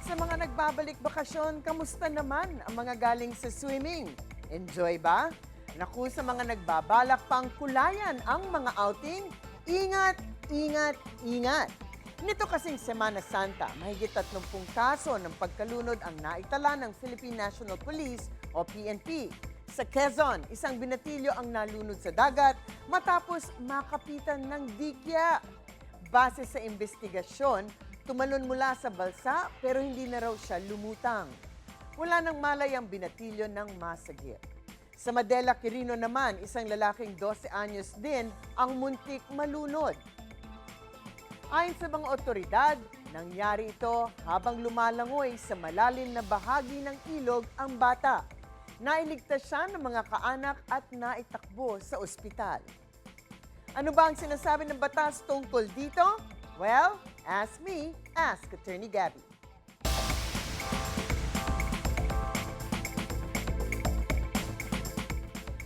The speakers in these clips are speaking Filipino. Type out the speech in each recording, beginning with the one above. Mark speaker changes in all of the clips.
Speaker 1: Sa mga nagbabalik bakasyon, kamusta naman ang mga galing sa swimming? Enjoy ba? Naku, sa mga nagbabalak pang kulayan ang mga outing, ingat, ingat, ingat. Nito kasing Semana Santa, mahigit 30 kaso ng pagkalunod ang naitala ng Philippine National Police o PNP. Sa Quezon, isang binatilyo ang nalunod sa dagat matapos makapitan ng digya. Base sa investigasyon, tumalon mula sa balsa pero hindi na raw siya lumutang. Wala nang malay ang binatilyo ng masagip. Sa Madela, Quirino naman, isang lalaking 12 anyos din ang muntik malunod. Ayon sa mga otoridad, nangyari ito habang lumalangoy sa malalim na bahagi ng ilog ang bata. Nailigtas siya ng mga kaanak at naitakbo sa ospital. Ano ba ang sinasabi ng batas tungkol dito? Well, ask me, ask Attorney Gabby.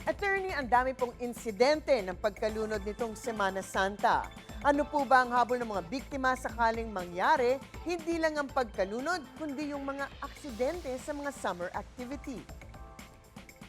Speaker 1: Attorney, ang dami pong insidente ng pagkalunod nitong Semana Santa. Ano po ba ang habol ng mga biktima sakaling mangyari, hindi lang ang pagkalunod, kundi yung mga aksidente sa mga summer activity?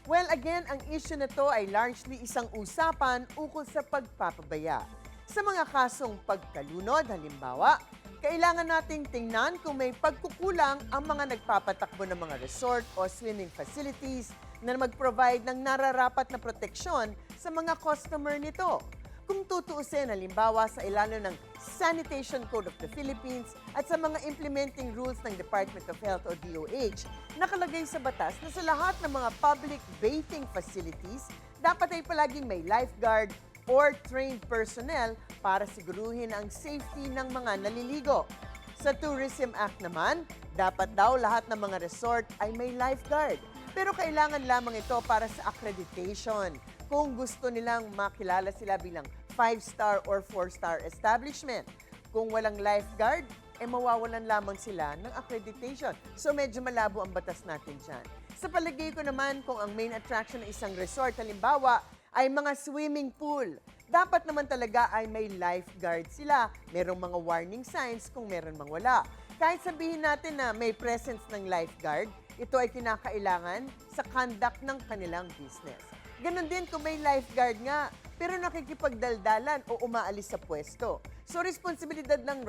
Speaker 1: Well, again, ang issue na to ay largely isang usapan ukol sa pagpapabaya. Sa mga kasong pagkalunod, halimbawa, kailangan nating tingnan kung may pagkukulang ang mga nagpapatakbo ng mga resort o swimming facilities na mag-provide ng nararapat na proteksyon sa mga customer nito. Kung tutuusin, halimbawa sa ilalim ng Sanitation Code of the Philippines at sa mga implementing rules ng Department of Health o DOH, nakalagay sa batas na sa lahat ng mga public bathing facilities, dapat ay palaging may lifeguard or trained personnel para siguruhin ang safety ng mga naliligo. Sa Tourism Act naman, dapat daw lahat ng mga resort ay may lifeguard. Pero kailangan lamang ito para sa accreditation. Kung gusto nilang makilala sila bilang 5-star or 4-star establishment. Kung walang lifeguard, mawawalan lamang sila ng accreditation. So medyo malabo ang batas natin dyan. Sa palagay ko naman, kung ang main attraction ng isang resort, halimbawa, ay mga swimming pool. Dapat naman talaga ay may lifeguard sila. Merong mga warning signs kung meron mang wala. Kahit sabihin natin na may presence ng lifeguard, ito ay kinakailangan sa conduct ng kanilang business. Ganon din kung may lifeguard nga, pero nakikipagdaldalan o umaalis sa pwesto. So, responsibilidad ng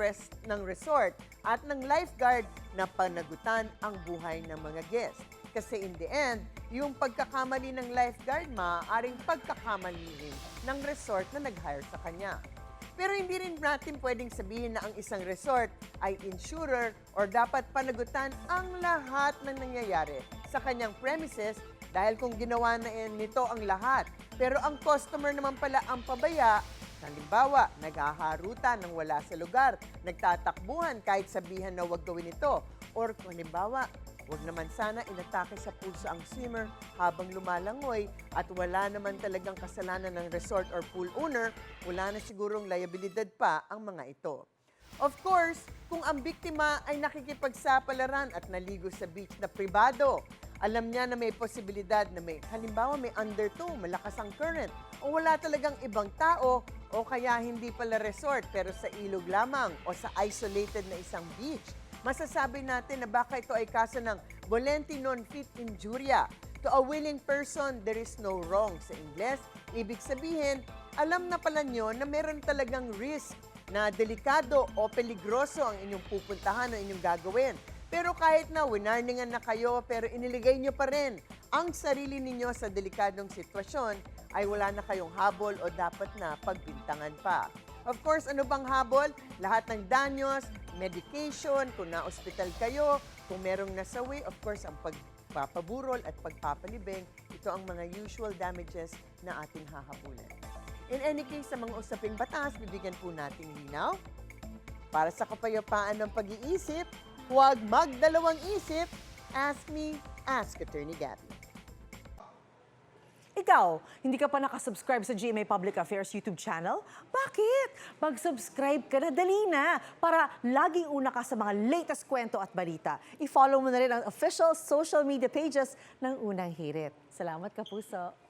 Speaker 1: resort at ng lifeguard na panagutan ang buhay ng mga guests. Kasi in the end, yung pagkakamali ng lifeguard, maaaring pagkakamali rin ng resort na nag-hire sa kanya. Pero hindi rin natin pwedeng sabihin na ang isang resort ay insurer or dapat panagutan ang lahat ng nangyayari sa kanyang premises dahil kung ginawa na nito ang lahat. Pero ang customer naman pala ang pabaya, halimbawa, naghaharutan ng wala sa lugar, nagtatakbuhan kahit sabihan na huwag gawin ito. Or halimbawa, huwag naman sana inatake sa pulso ang swimmer habang lumalangoy at wala naman talagang kasalanan ng resort or pool owner, wala na sigurong liabilidad pa ang mga ito. Of course, kung ang biktima ay nakikipagsapalaran at naligo sa beach na pribado, alam niya na may posibilidad na halimbawa may undertow, malakas ang current, o wala talagang ibang tao, o kaya hindi pala resort pero sa ilog lamang o sa isolated na isang beach. Masasabi natin na baka ito ay kaso ng volenti non fit injuria. To a willing person, there is no wrong sa Ingles. Ibig sabihin, alam na pala nyo na meron talagang risk na delikado o peligroso ang inyong pupuntahan o inyong gagawin. Pero kahit na winarningan na kayo pero iniligay nyo pa rin ang sarili ninyo sa delikadong sitwasyon, ay wala na kayong habol o dapat na pagbintangan pa. Of course, ano bang habol? Lahat ng danyos, medication, kung na-hospital kayo, kung merong nasawi, of course, ang pagpapaburol at pagpapalibing, ito ang mga usual damages na ating hahabulan. In any case, sa mga usaping batas, bibigyan po natin linaw. Para sa kapayapaan ng pag-iisip, huwag magdalawang isip. Ask me, ask Attorney Gabby.
Speaker 2: Ikaw, hindi ka pa nakasubscribe sa GMA Public Affairs YouTube channel? Bakit? Mag-subscribe ka na, dali na, para laging una ka sa mga latest kwento at balita. I-follow mo na rin ang official social media pages ng Unang Hirit. Salamat, Kapuso.